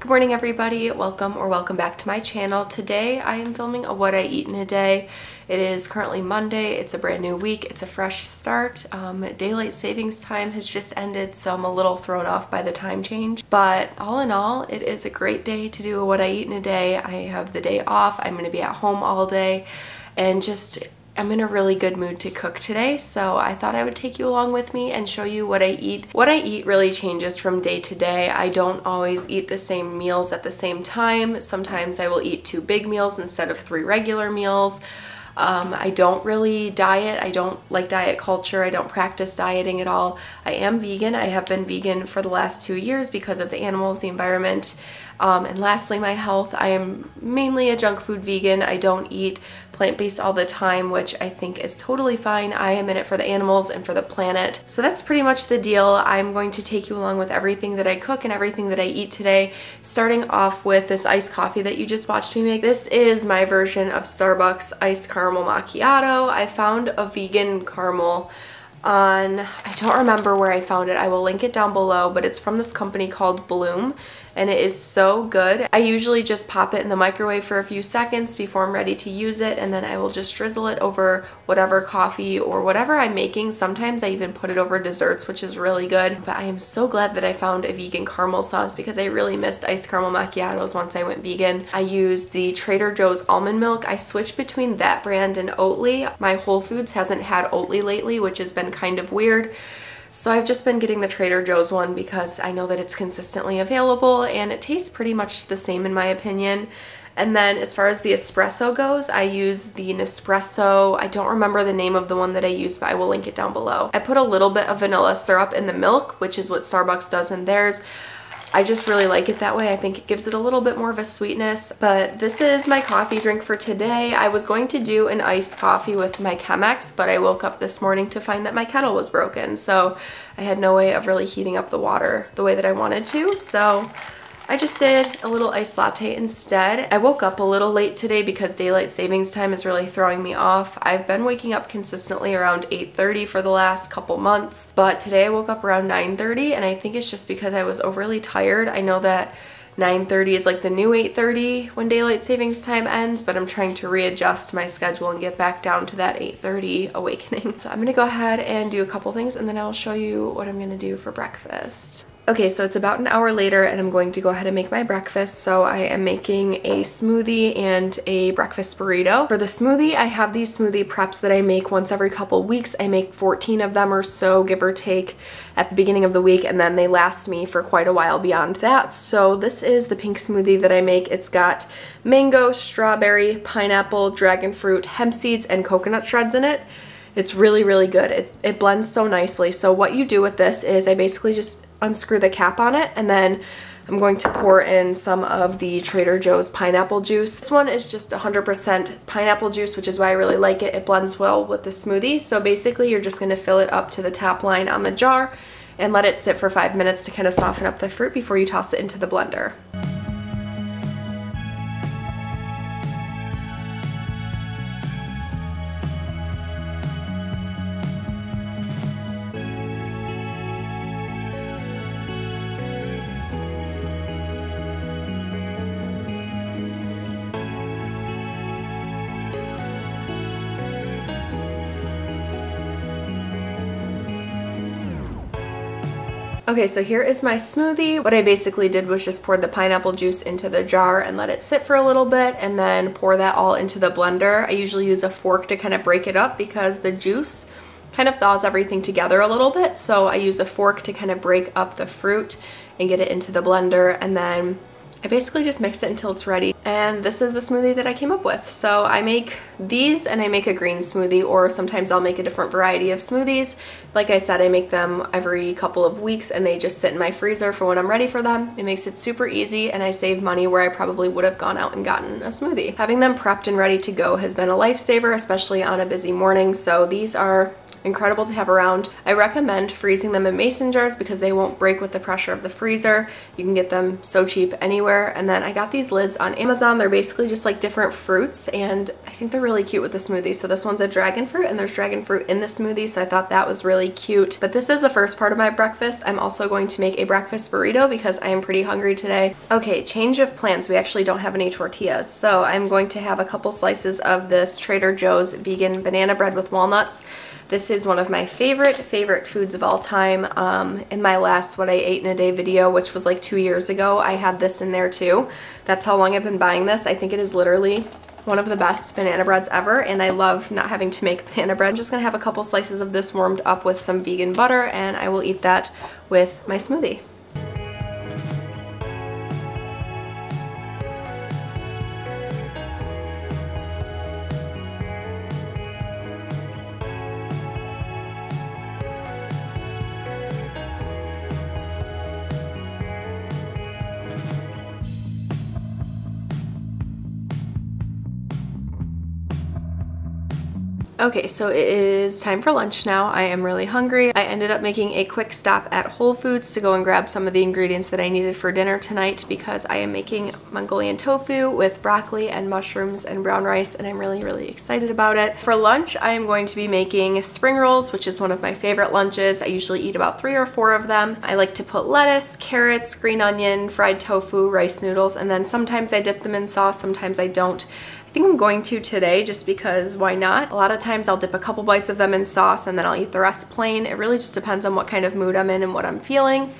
Good morning everybody, welcome back to my channel. Today I am filming a what I eat in a day. It is currently Monday, it's a brand new week, it's a fresh start. Daylight savings time has just ended, so I'm a little thrown off by the time change. But all in all, it is a great day to do a what I eat in a day. I have the day off, I'm going to be at home all day, and I'm in a really good mood to cook today, so I thought I would take you along with me and show you what I eat. What I eat really changes from day to day. I don't always eat the same meals at the same time. Sometimes I will eat 2 big meals instead of 3 regular meals. I don't really diet. I don't like diet culture. I don't practice dieting at all. I am vegan. I have been vegan for the last 2 years because of the animals, the environment, and lastly, my health. I am mainly a junk food vegan. I don't eat plant-based all the time, which I think is totally fine. I am in it for the animals and for the planet. So that's pretty much the deal. I'm going to take you along with everything that I cook and everything that I eat today, starting off with this iced coffee that you just watched me make. This is my version of Starbucks iced caramel macchiato. I found a vegan caramel on, I don't remember where I found it. I will link it down below, but it's from this company called Bloom, and it is so good. I usually just pop it in the microwave for a few seconds before I'm ready to use it, and then I will just drizzle it over whatever coffee or whatever I'm making. Sometimes I even put it over desserts, which is really good. But I am so glad that I found a vegan caramel sauce because I really missed iced caramel macchiatos once I went vegan. I use the Trader Joe's almond milk. I switched between that brand and Oatly. My Whole Foods hasn't had Oatly lately, which has been kind of weird. So I've just been getting the Trader Joe's one because I know that it's consistently available and it tastes pretty much the same in my opinion. And then as far as the espresso goes, I use the Nespresso. I don't remember the name of the one that I use, but I will link it down below. I put a little bit of vanilla syrup in the milk, which is what Starbucks does in theirs. I just really like it that way. I think it gives it a little bit more of a sweetness. But this is my coffee drink for today. I was going to do an iced coffee with my Chemex, but I woke up this morning to find that my kettle was broken. So I had no way of really heating up the water the way that I wanted to. So I just did a little iced latte instead. I woke up a little late today because daylight savings time is really throwing me off. I've been waking up consistently around 8:30 for the last couple months, but today I woke up around 9:30, and I think it's just because I was overly tired. I know that 9:30 is like the new 8:30 when daylight savings time ends, but I'm trying to readjust my schedule and get back down to that 8:30 awakening. So I'm gonna go ahead and do a couple things, and then I'll show you what I'm gonna do for breakfast. Okay, so it's about an hour later and I'm going to go ahead and make my breakfast. So I am making a smoothie and a breakfast burrito. For the smoothie, I have these smoothie preps that I make once every couple weeks. I make 14 of them or so, give or take, at the beginning of the week, and then they last me for quite a while beyond that. So this is the pink smoothie that I make. It's got mango, strawberry, pineapple, dragon fruit, hemp seeds, and coconut shreds in it. It's really, really good. It blends so nicely. So what you do with this is I basically just unscrew the cap on it, and then I'm going to pour in some of the Trader Joe's pineapple juice. This one is just 100% pineapple juice, which is why I really like it. It blends well with the smoothie. So basically you're just going to fill it up to the top line on the jar and let it sit for 5 minutes to kind of soften up the fruit before you toss it into the blender. Okay, so here is my smoothie. What I basically did was just pour the pineapple juice into the jar and let it sit for a little bit, and then pour that all into the blender. I usually use a fork to kind of break it up because the juice kind of thaws everything together a little bit. So I use a fork to kind of break up the fruit and get it into the blender, and then I basically just mix it until it's ready. And this is the smoothie that I came up with. So I make these and I make a green smoothie, or sometimes I'll make a different variety of smoothies. Like I said, I make them every couple of weeks and they just sit in my freezer for when I'm ready for them. It makes it super easy and I save money where I probably would have gone out and gotten a smoothie. Having them prepped and ready to go has been a lifesaver, especially on a busy morning. So these are incredible to have around. I recommend freezing them in mason jars because they won't break with the pressure of the freezer. You can get them so cheap anywhere. And then I got these lids on Amazon. They're basically just like different fruits, and I think they're really cute with the smoothie. So this one's a dragon fruit, and there's dragon fruit in the smoothie, so I thought that was really cute. But this is the first part of my breakfast. I'm also going to make a breakfast burrito because I am pretty hungry today. Okay, change of plans. We actually don't have any tortillas, so I'm going to have a couple slices of this Trader Joe's vegan banana bread with walnuts. This is one of my favorite foods of all time. In my last What I Ate in a Day video, which was like 2 years ago, I had this in there too. That's how long I've been buying this. I think it is literally one of the best banana breads ever, and I love not having to make banana bread. I'm just gonna have a couple slices of this warmed up with some vegan butter, and I will eat that with my smoothie. Okay, so it is time for lunch now. I am really hungry. I ended up making a quick stop at Whole Foods to go and grab some of the ingredients that I needed for dinner tonight because I am making Mongolian tofu with broccoli and mushrooms and brown rice, and I'm really excited about it. For lunch, I am going to be making spring rolls, which is one of my favorite lunches. I usually eat about 3 or 4 of them. I like to put lettuce, carrots, green onion, fried tofu, rice noodles, and then sometimes I dip them in sauce, sometimes I don't. I think I'm going to today just because why not? A lot of times I'll dip a couple bites of them in sauce and then I'll eat the rest plain. It really just depends on what kind of mood I'm in and what I'm feeling.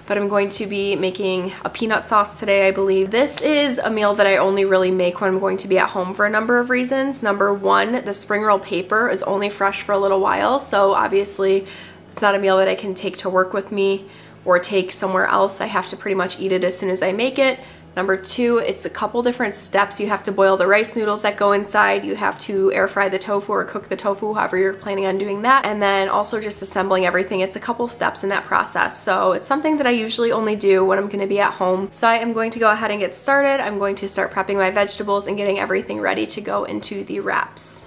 But I'm going to be making a peanut sauce today, I believe. This is a meal that I only really make when I'm going to be at home for a number of reasons. Number one, the spring roll paper is only fresh for a little while, so obviously it's not a meal that I can take to work with me or take somewhere else. I have to pretty much eat it as soon as I make it. Number two, it's a couple different steps. You have to boil the rice noodles that go inside. You have to air fry the tofu or cook the tofu, however you're planning on doing that. And then also just assembling everything. It's a couple steps in that process. So it's something that I usually only do when I'm going to be at home. So I am going to go ahead and get started. I'm going to start prepping my vegetables and getting everything ready to go into the wraps.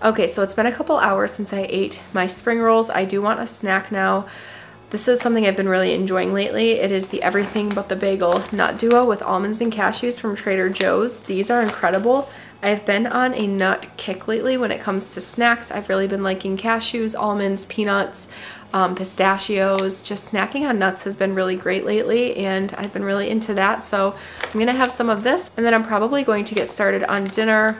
Okay, so it's been a couple hours since I ate my spring rolls. I do want a snack now. This is something I've been really enjoying lately. It is the Everything But the Bagel Nut Duo with almonds and cashews from Trader Joe's. These are incredible. I've been on a nut kick lately when it comes to snacks. I've really been liking cashews, almonds, peanuts, pistachios. Just snacking on nuts has been really great lately, and I've been really into that. So I'm gonna have some of this, and then I'm probably going to get started on dinner.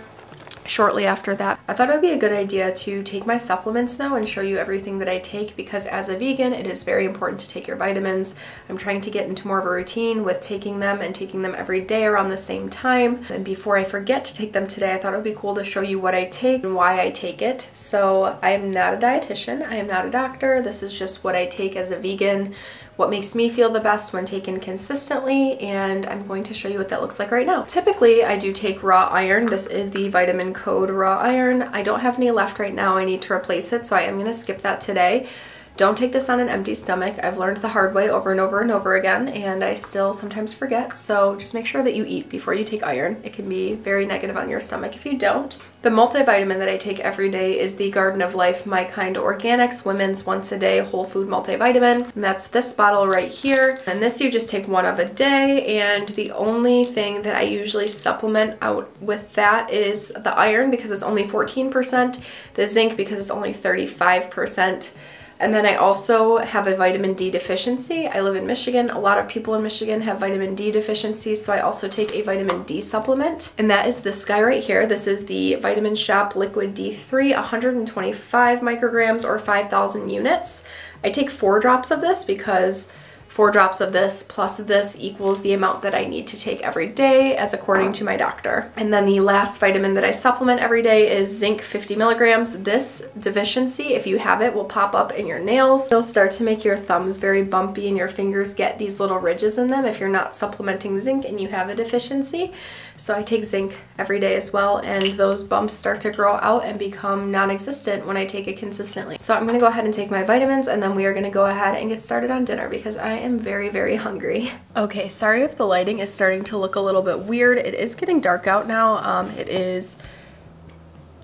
shortly after that. I thought it would be a good idea to take my supplements now and show you everything that I take, because as a vegan, it is very important to take your vitamins. I'm trying to get into more of a routine with taking them and taking them every day around the same time. And before I forget to take them today, I thought it would be cool to show you what I take and why I take it. So I am not a dietitian. I am not a doctor. This is just what I take as a vegan, what makes me feel the best when taken consistently, and I'm going to show you what that looks like right now. Typically, I do take raw iron. This is the Vitamin Code raw iron. I don't have any left right now. I need to replace it, so I am going to skip that today. Don't take this on an empty stomach. I've learned the hard way over and over and over again, and I still sometimes forget, so just make sure that you eat before you take iron. It can be very negative on your stomach if you don't. The multivitamin that I take every day is the Garden of Life My Kind Organics Women's Once a Day Whole Food Multivitamin, and that's this bottle right here. And this you just take one of a day, and the only thing that I usually supplement out with that is the iron, because it's only 14%, the zinc because it's only 35%. And then I also have a vitamin D deficiency. I live in Michigan. A lot of people in Michigan have vitamin D deficiency, so I also take a vitamin D supplement. And that is this guy right here. This is the Vitamin Shop Liquid D3, 125 micrograms or 5,000 units. I take 4 drops of this because 4 drops of this plus this equals the amount that I need to take every day, as according to my doctor. And then the last vitamin that I supplement every day is zinc, 50 milligrams. This deficiency, if you have it, will pop up in your nails. It'll start to make your thumbs very bumpy and your fingers get these little ridges in them if you're not supplementing zinc and you have a deficiency. So I take zinc every day as well, and those bumps start to grow out and become non-existent when I take it consistently. So I'm gonna go ahead and take my vitamins, and then we are gonna go ahead and get started on dinner because I am very, very hungry. Okay, sorry if the lighting is starting to look a little bit weird. It is getting dark out now. It is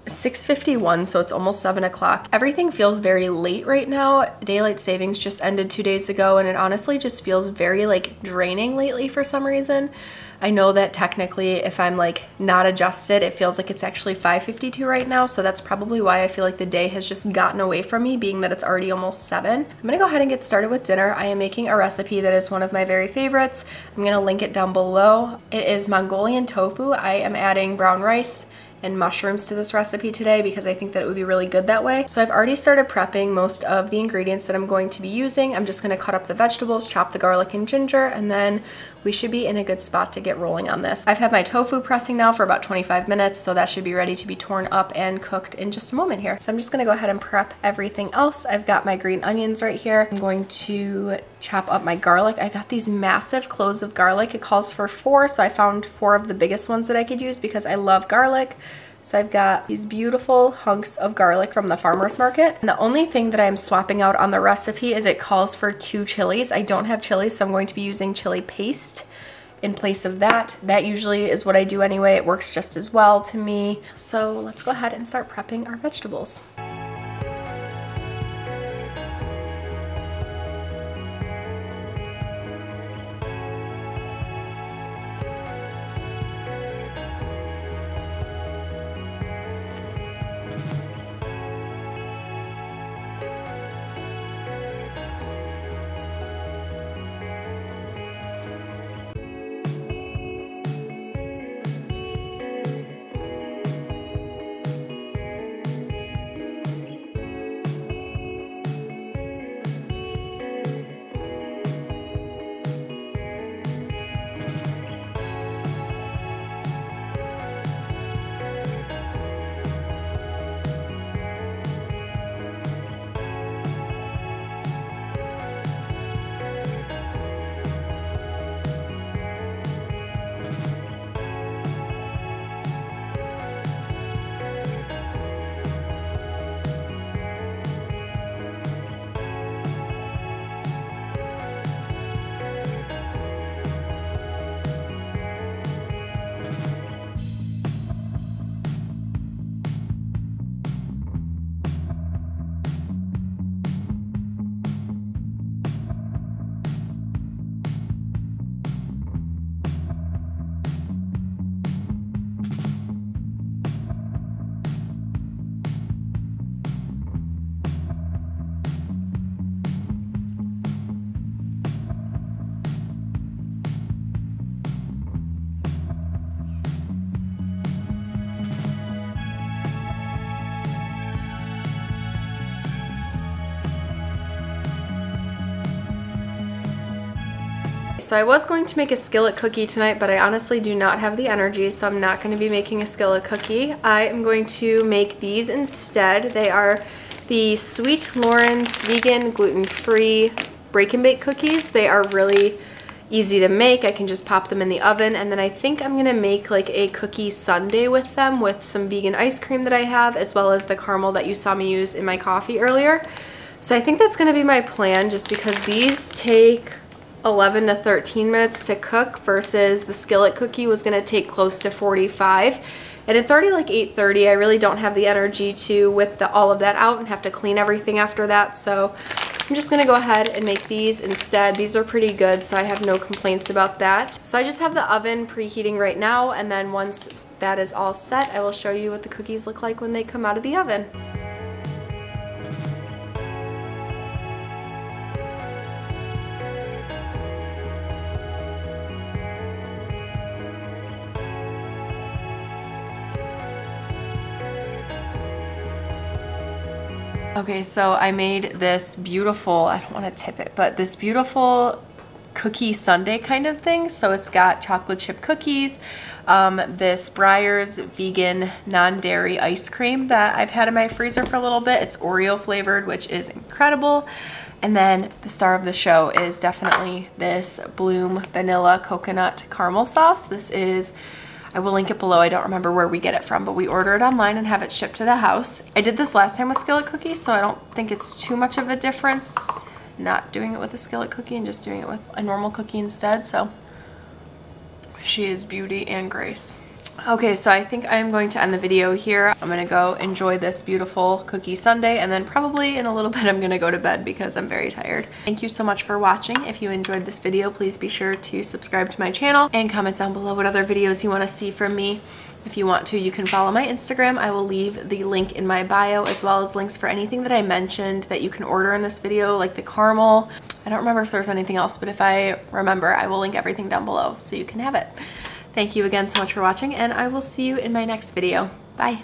6:51, so it's almost 7 o'clock. Everything feels very late right now. Daylight savings just ended 2 days ago, and it honestly just feels very like draining lately for some reason. I know that technically if I'm like not adjusted, it feels like it's actually 5:52 right now, so that's probably why I feel like the day has just gotten away from me, being that it's already almost 7. I'm gonna go ahead and get started with dinner. I am making a recipe that is one of my very favorites. I'm gonna link it down below. It is Mongolian tofu. I am adding brown rice and mushrooms to this recipe today because I think that it would be really good that way. So I've already started prepping most of the ingredients that I'm going to be using. I'm just going to cut up the vegetables, chop the garlic and ginger, and then we should be in a good spot to get rolling on this. I've had my tofu pressing now for about 25 minutes, so that should be ready to be torn up and cooked in just a moment here. So I'm just going to go ahead and prep everything else. I've got my green onions right here. I'm going to chop up my garlic. I got these massive cloves of garlic. It calls for 4, so I found 4 of the biggest ones that I could use because I love garlic. So I've got these beautiful hunks of garlic from the farmer's market. And the only thing that I'm swapping out on the recipe is it calls for 2 chilies. I don't have chilies, so I'm going to be using chili paste in place of that. That usually is what I do anyway. It works just as well to me. So let's go ahead and start prepping our vegetables. so I was going to make a skillet cookie tonight, but I honestly do not have the energy, so I'm not going to be making a skillet cookie. I am going to make these instead. They are the Sweet Loren's vegan, gluten-free break and bake cookies. They are really easy to make. I can just pop them in the oven, and then I think I'm gonna make like a cookie sundae with them with some vegan ice cream that I have, as well as the caramel that you saw me use in my coffee earlier. So I think that's gonna be my plan, just because these take 11 to 13 minutes to cook versus the skillet cookie was gonna take close to 45. And it's already like 8:30. I really don't have the energy to whip all of that out and have to clean everything after that. So I'm just gonna go ahead and make these instead. These are pretty good, so I have no complaints about that. So I just have the oven preheating right now, and then once that is all set, I will show you what the cookies look like when they come out of the oven. Okay, so I made this beautiful, I don't want to tip it, but this beautiful cookie sundae kind of thing. So it's got chocolate chip cookies, this Breyer's vegan non-dairy ice cream that I've had in my freezer for a little bit. It's Oreo flavored, which is incredible. And then the star of the show is definitely this Bloom vanilla coconut caramel sauce. This is, I will link it below. I don't remember where we get it from, but we order it online and have it shipped to the house. I did this last time with skillet cookies, so I don't think it's too much of a difference not doing it with a skillet cookie and just doing it with a normal cookie instead. So she is beauty and grace. Okay, so I think I'm going to end the video here. I'm gonna go enjoy this beautiful cookie sundae, and then probably in a little bit I'm gonna go to bed because I'm very tired. Thank you so much for watching. If you enjoyed this video, please be sure to subscribe to my channel and comment down below what other videos you want to see from me. If you want to, you can follow my Instagram. I will leave the link in my bio, as well as links for anything that I mentioned that you can order in this video, like the caramel. I don't remember if there's anything else, but if I remember, I will link everything down below so you can have it. Thank you again so much for watching, and I will see you in my next video. Bye.